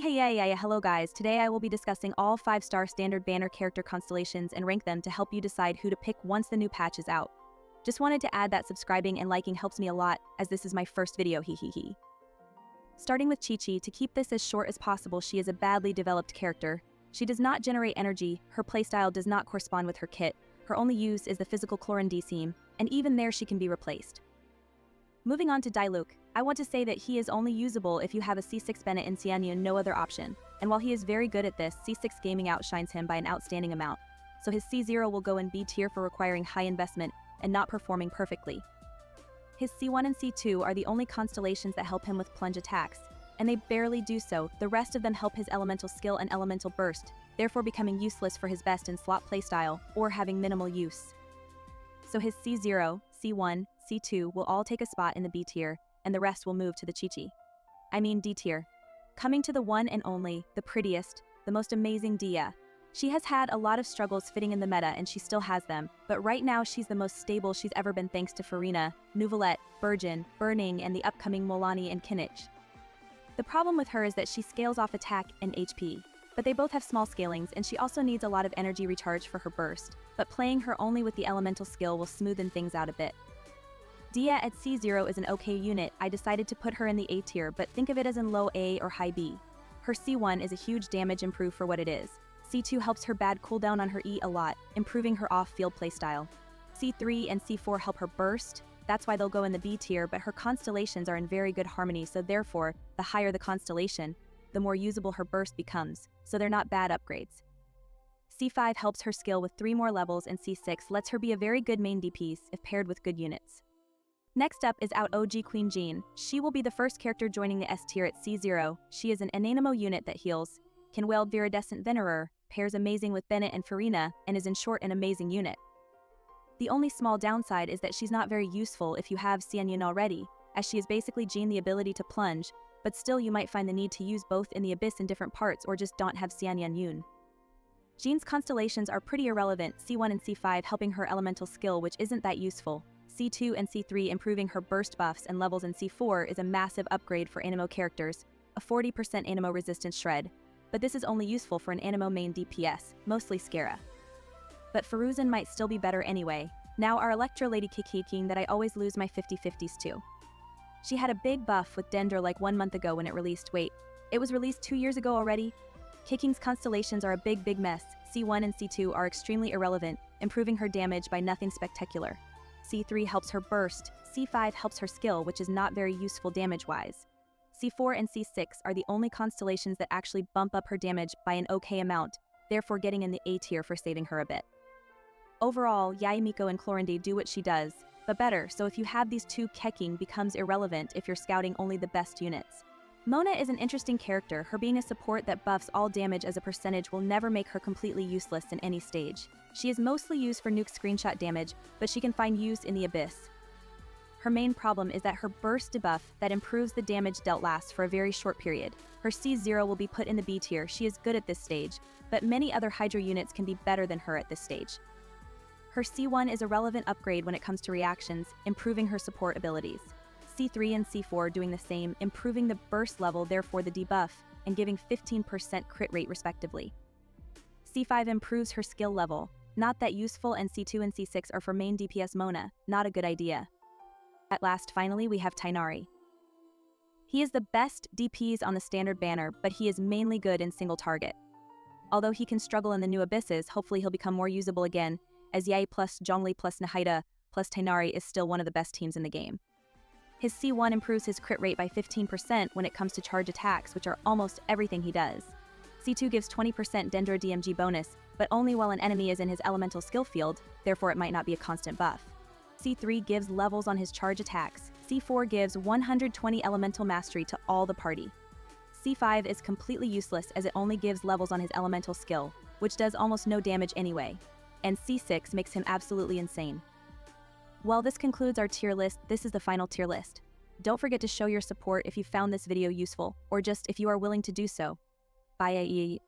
Hey, hello guys. Today I will be discussing all 5-star standard banner character constellations and rank them to help you decide who to pick once the new patch is out. Just wanted to add that subscribing and liking helps me a lot, as this is my first video, hehehe. Starting with QiQi, to keep this as short as possible, she is a badly developed character. She does not generate energy, her playstyle does not correspond with her kit, her only use is the physical Chlorine D-Seam, and even there she can be replaced. Moving on to Diluc, I want to say that he is only usable if you have a C6 Bennett in Xianyu and no other option, and while he is very good at this, C6 Gaming outshines him by an outstanding amount, so his C0 will go in B tier for requiring high investment and not performing perfectly. His C1 and C2 are the only constellations that help him with plunge attacks, and they barely do so. The rest of them help his elemental skill and elemental burst, therefore becoming useless for his best in slot playstyle or having minimal use. So his C0, C1, C2 will all take a spot in the B tier, and the rest will move to the D tier. Coming to the one and only, the prettiest, the most amazing Dehya. She has had a lot of struggles fitting in the meta and she still has them, but right now she's the most stable she's ever been thanks to Farina, Nuvolette, Burgeon, Burning, and the upcoming Molani and Kinich. The problem with her is that she scales off attack and HP, but they both have small scalings and she also needs a lot of energy recharge for her burst, but playing her only with the elemental skill will smoothen things out a bit. Dehya at C0 is an okay unit. I decided to put her in the A tier, but think of it as in low A or high B. Her C1 is a huge damage improve for what it is. C2 helps her bad cooldown on her E a lot, improving her off-field playstyle. C3 and C4 help her burst, that's why they'll go in the B tier, but her constellations are in very good harmony, so therefore, the higher the constellation, the more usable her burst becomes, so they're not bad upgrades. C5 helps her skill with 3 more levels, and C6 lets her be a very good main DPS if paired with good units. Next up is out OG Queen Jean. She will be the first character joining the S tier at C0. She is an Ananimo unit that heals, can wield Viridescent Venerer, pairs amazing with Bennett and Farina, and is in short an amazing unit. The only small downside is that she's not very useful if you have Xianyu already, as she is basically Jean the ability to plunge, but still you might find the need to use both in the Abyss in different parts or just don't have Xianyu. Jean's constellations are pretty irrelevant, C1 and C5 helping her elemental skill, which isn't that useful. C2 and C3 improving her burst buffs and levels, and C4 is a massive upgrade for Animo characters, a 40% Animo resistance shred, but this is only useful for an Animo main DPS, mostly Scara. But Faruzan might still be better anyway. Now our Electra Lady Keqing that I always lose my 50-50s to. She had a big buff with Dendra like 1 month ago when it released. Wait, it was released 2 years ago already? Keqing's constellations are a big mess. C1 and C2 are extremely irrelevant, improving her damage by nothing spectacular. C3 helps her burst, C5 helps her skill, which is not very useful damage-wise. C4 and C6 are the only constellations that actually bump up her damage by an okay amount, therefore getting in the A tier for saving her a bit. Overall, Yaimiko and Chlorinde do what she does, but better, so if you have these two, Keqing becomes irrelevant if you're scouting only the best units. Mona is an interesting character. Her being a support that buffs all damage as a percentage will never make her completely useless in any stage. She is mostly used for nuke screenshot damage, but she can find use in the Abyss. Her main problem is that her burst debuff that improves the damage dealt lasts for a very short period. Her C0 will be put in the B tier. She is good at this stage, but many other Hydra units can be better than her at this stage. Her C1 is a relevant upgrade when it comes to reactions, improving her support abilities. C3 and C4 doing the same, improving the burst level, therefore the debuff, and giving 15% crit rate respectively. C5 improves her skill level, not that useful, and C2 and C6 are for main DPS Mona, not a good idea. At last, finally, we have Tighnari. He is the best DPS on the standard banner, but he is mainly good in single target. Although he can struggle in the new Abysses, hopefully he'll become more usable again, as Yae plus Zhongli plus Nahida plus Tighnari is still one of the best teams in the game. His C1 improves his crit rate by 15% when it comes to charge attacks, which are almost everything he does. C2 gives 20% Dendra DMG bonus, but only while an enemy is in his elemental skill field, therefore it might not be a constant buff. C3 gives levels on his charge attacks. C4 gives 120 elemental mastery to all the party. C5 is completely useless as it only gives levels on his elemental skill, which does almost no damage anyway. And C6 makes him absolutely insane. Well, this concludes our tier list. This is the final tier list. Don't forget to show your support if you found this video useful, or just if you are willing to do so. Bye.